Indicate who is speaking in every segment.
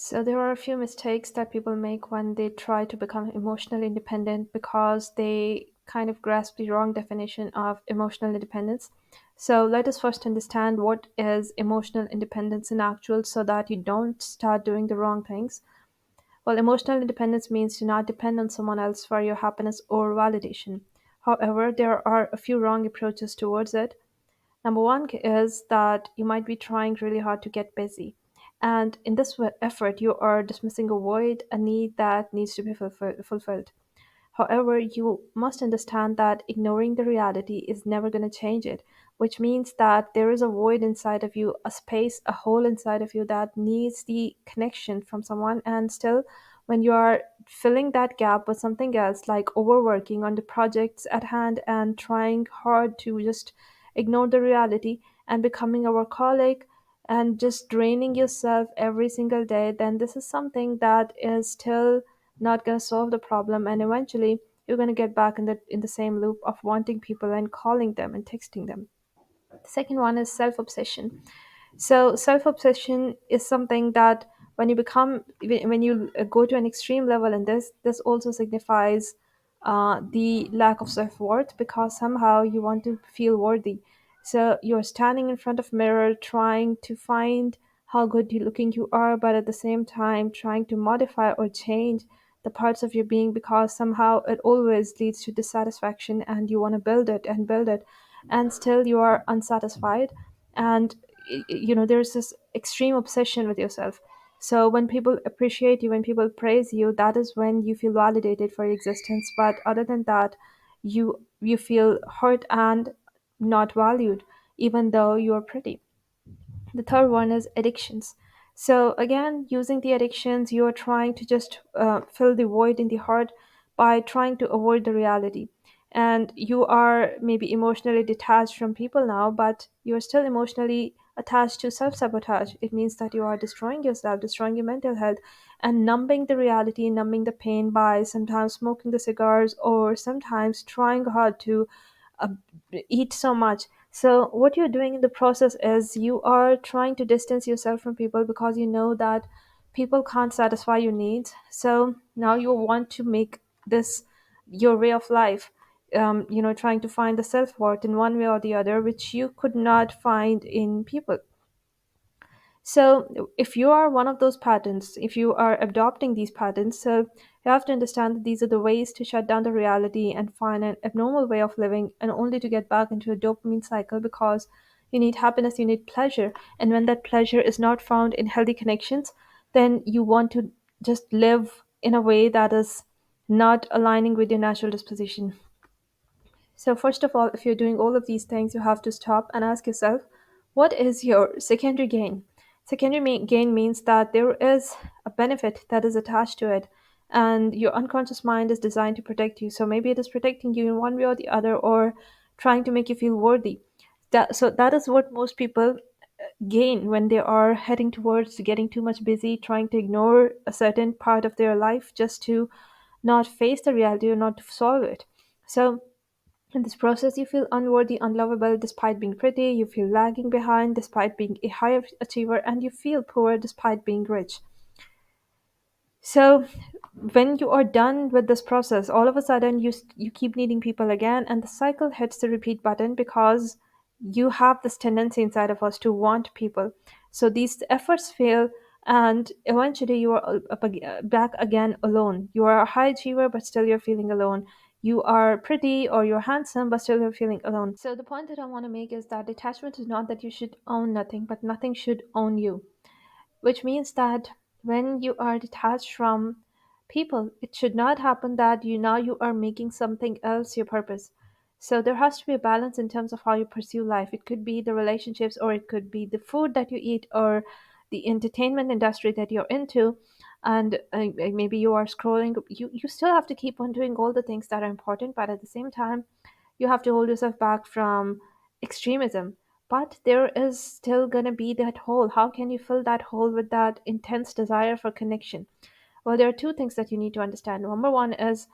Speaker 1: So there are a few mistakes that people make when they try to become emotionally independent because they kind of grasp the wrong definition of emotional independence. So let us first understand what is emotional independence in actual so that you don't start doing the wrong things. Well, emotional independence means to not depend on someone else for your happiness or validation. However, there are a few wrong approaches towards it. Number one is that you might be trying really hard to get busy. And in this effort, you are dismissing a void, a need that needs to be fulfilled. However, you must understand that ignoring the reality is never going to change it, which means that there is a void inside of you, a space, a hole inside of you that needs the connection from someone. And still, when you are filling that gap with something else, like overworking on the projects at hand and trying hard to just ignore the reality and becoming a workaholic and just draining yourself every single day, then this is something that is still not going to solve the problem, and eventually you're going to get back in the same loop of wanting people and calling them and texting them. The second one is self obsession. So self obsession is something that when you become when you go to an extreme level in this also signifies the lack of self worth because somehow you want to feel worthy. So you're standing in front of mirror trying to find how good you looking you are, but at the same time trying to modify or change the parts of your being because somehow it always leads to dissatisfaction and you want to build it and still you are unsatisfied. And there's this extreme obsession with yourself. So when people appreciate you, when people praise you, that is when you feel validated for your existence, but other than that, you feel hurt and not valued even though you're pretty. The third one is addictions. So again, using the addictions, you are trying to just fill the void in the heart by trying to avoid the reality. And you are maybe emotionally detached from people now, but you're still emotionally attached to self sabotage. It means that you are destroying yourself, destroying your mental health, and numbing the reality, numbing the pain by sometimes smoking the cigars or sometimes trying hard to uh, eat so much. So, what you're doing in the process is you are trying to distance yourself from people because you know that people can't satisfy your needs. So, now you want to make this your way of life. Trying to find the self worth in one way or the other, which you could not find in people. So, if you are one of those patterns, if you are adopting these patterns, so you have to understand that these are the ways to shut down the reality and find an abnormal way of living, and only to get back into a dopamine cycle because you need happiness, you need pleasure. And when that pleasure is not found in healthy connections, then you want to just live in a way that is not aligning with your natural disposition. So, first of all, if you're doing all of these things, you have to stop and ask yourself, what is your secondary gain? Gain means that there is a benefit that is attached to it, and your unconscious mind is designed to protect you. So, maybe it is protecting you in one way or the other, or trying to make you feel worthy. That is what most people gain when they are heading towards getting too much busy, trying to ignore a certain part of their life just to not face the reality or not to solve it. So, in this process, you feel unworthy, unlovable despite being pretty, you feel lagging behind despite being a high achiever, and you feel poor despite being rich. So, when you are done with this process, all of a sudden you keep needing people again, and the cycle hits the repeat button because you have this tendency inside of us to want people. So these efforts fail, and eventually you are back again alone. You are a high achiever, but still you're feeling alone. You are pretty or you're handsome, but still you're feeling alone. So the point that I want to make is that detachment is not that you should own nothing, but nothing should own you, which means that when you are detached from people, it should not happen that you are making something else your purpose. So there has to be a balance in terms of how you pursue life. It could be the relationships, or it could be the food that you eat, or the entertainment industry that you're into. And maybe you are scrolling. You still have to keep on doing all the things that are important, but at the same time you have to hold yourself back from extremism. But there is still going to be that hole. How can you fill that hole with that intense desire for connection? Well, there are two things that you need to understand. Number one is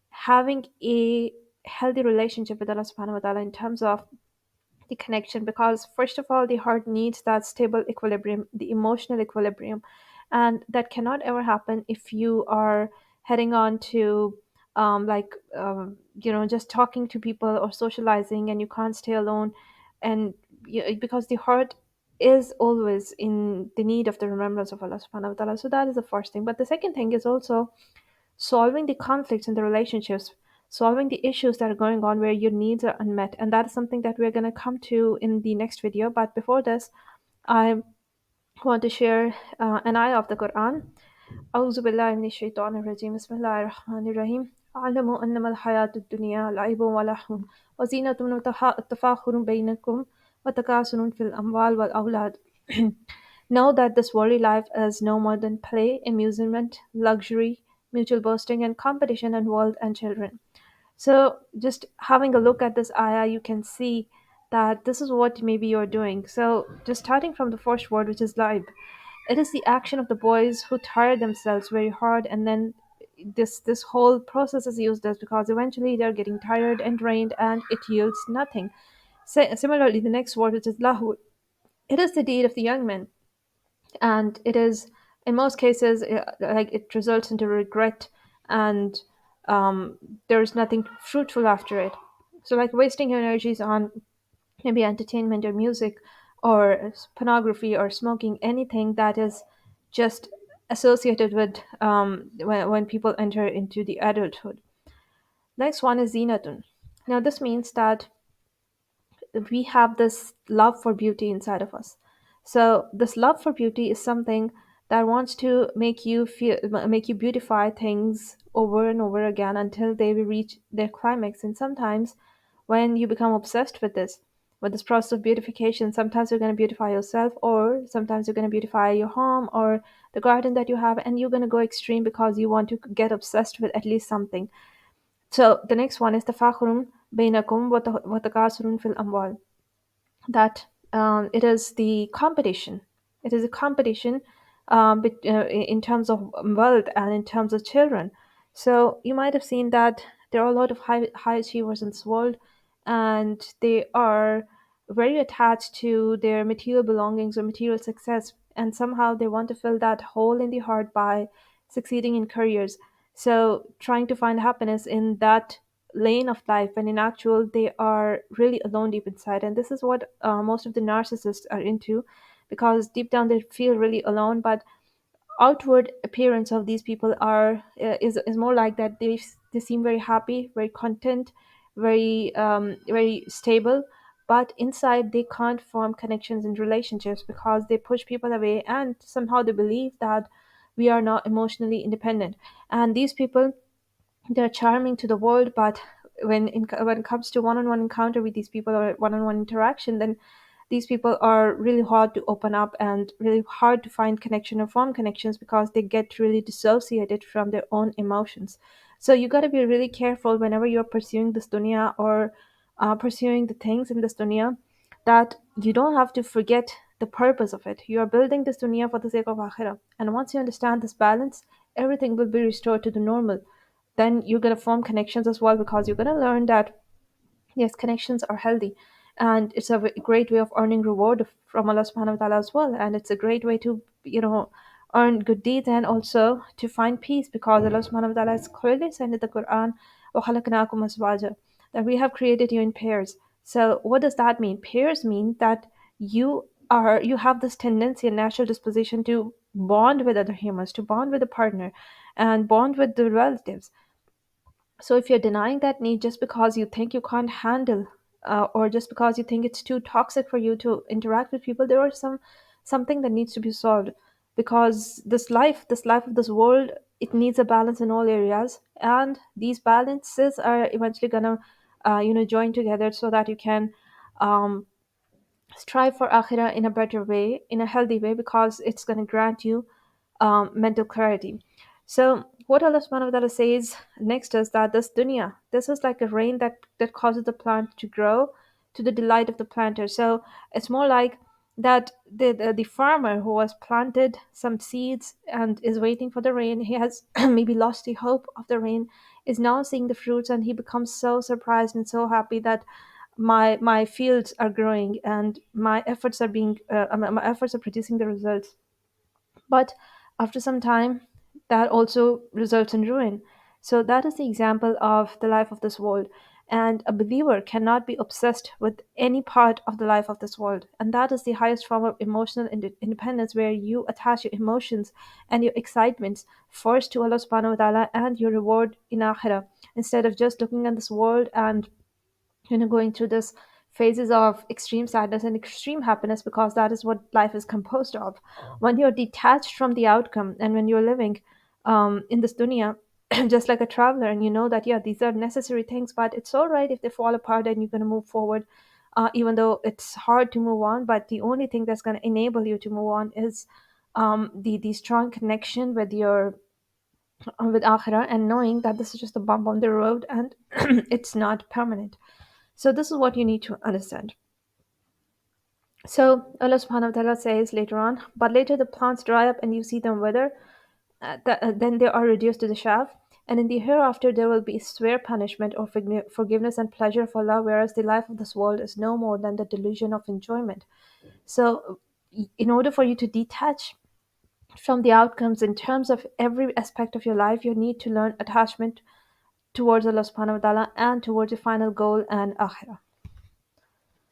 Speaker 1: having a healthy relationship with Allah subhanahu wa ta'ala in terms of the connection, because first of all the heart needs that stable equilibrium, the emotional equilibrium, and that cannot ever happen if you are heading on to just talking to people or socializing, and you can't stay alone. And because the heart is always in the need of the remembrance of Allah subhanahu wa ta'ala. So that is the first thing. But the second thing is also solving the conflicts in the relationships, solving the issues that are going on where your needs are unmet. And that is something that we're going to come to in the next video. But before this, I want to share an ayah of the Quran. أعوذ بالله من الشيطان الرجيم بسم الله الرحمن الرحيم اعلموا أنما الحياة الدنيا لعب ولهو وزينة وتفاخر بينكم وتكاثر في الأموال والأولاد. Know that this worldly life is no more than play, amusement, luxury, mutual boasting, and competition and wealth and children. So, just having a look at this ayah, you can see that this is what maybe you're doing. So, just starting from the first word, which is laib, it is the action of the boys who tire themselves very hard, and then this whole process is useless because eventually they're getting tired and drained, and it yields nothing. Similarly, the next word, which is lahu, it is the deed of the young men, and it is in most cases like it results into regret, and um, there's nothing fruitful after it. So like wasting your energies on maybe entertainment or music or pornography or smoking, anything that is just associated with when people enter into the adulthood. Next one is zinatun. Now this means that we have this love for beauty inside of us. So this love for beauty is something that wants to make you beautify things over and over again until they will reach their climax. And sometimes when you become obsessed with this process of beautification, sometimes you're going to beautify yourself, or sometimes you're going to beautify your home or the garden that you have, and you're going to go extreme because you want to get obsessed with at least something. So the next one is tafakhurun bainakum wa takasurun fil amwal, that it is the competition. It is a competition in terms of wealth and in terms of children. So you might have seen that there are a lot of high achievers in this world, and they are very attached to their material belongings or material success, and somehow they want to fill that hole in the heart by succeeding in careers. So trying to find happiness in that lane of life, when in actual they are really alone deep inside. And this is what most of the narcissists are into, because deep down they feel really alone, but outward appearance of these people is more like that they seem very happy, very content, very stable, but inside they can't form connections and relationships because they push people away, and somehow they believe that we are not emotionally independent. And these people, they're charming to the world, but when it comes to one-on-one encounter with these people or one-on-one interaction, then these people are really hard to open up and really hard to find connection or form connections because they get really dissociated from their own emotions. So you got to be really careful whenever you're pursuing this dunya or pursuing the things in this dunya, that you don't have to forget the purpose of it. You are building this dunya for the sake of akhirah, and once you understand this balance, everything will be restored to the normal. Then you're going to form connections as well, because you're going to learn that yes, connections are healthy, and it's a great way of earning reward from Allah subhanahu wa ta'ala as well. And it's a great way to earn good deeds, and also to find peace, because Allah subhanahu wa ta'ala has clearly said in the Quran, وَخَلَقْنَاكُمْ أَزْوَاجًا, that we have created you in pairs. So what does that mean? Pairs mean that you have this tendency and natural disposition to bond with other humans, to bond with a partner, and bond with the relatives. So if you're denying that need just because you think you can't handle, or just because you think it's too toxic for you to interact with people, there are something that needs to be solved. Because this life of this world, it needs a balance in all areas, and these balances are eventually gonna, join together so that you can um, strive for akhirah in a better way, in a healthy way, because it's gonna grant you mental clarity. So what Allah subhanahu wa ta'ala says next is that this dunya, this is like a rain that causes the plant to grow to the delight of the planter. So it's more like that the farmer who has planted some seeds and is waiting for the rain, he has maybe lost the hope of the rain, is now seeing the fruits, and he becomes so surprised and so happy that my fields are growing and my efforts are producing the results. But After some time, that also results in ruin. So, that is the example of the life of this world. And a believer cannot be obsessed with any part of the life of this world. And that is the highest form of emotional independence, where you attach your emotions and your excitements first to Allah subhanahu wa ta'ala and your reward in akhirah, instead of just looking at this world and going through this phases of extreme sadness and extreme happiness, because that is what life is composed of. When you're detached from the outcome and when you're living in this dunya just like a traveler, and you know that, yeah, these are necessary things, but it's all right if they fall apart and you're going to move forward, even though it's hard to move on. But the only thing that's going to enable you to move on is the strong connection with your with akhirah, and knowing that this is just a bump on the road and it's not permanent. So this is what you need to understand. So Allah subhanahu wa ta'ala says later on, but later the plants dry up and you see them wither, then they are reduced to the chaff. And in the hereafter there will be severe punishment or forgiveness and pleasure of Allah, whereas the life of this world is no more than the delusion of enjoyment. So, in order for you to detach from the outcomes in terms of every aspect of your life, you need to learn attachment towards Allah subhanahu wa ta'ala and towards your final goal and akhirah.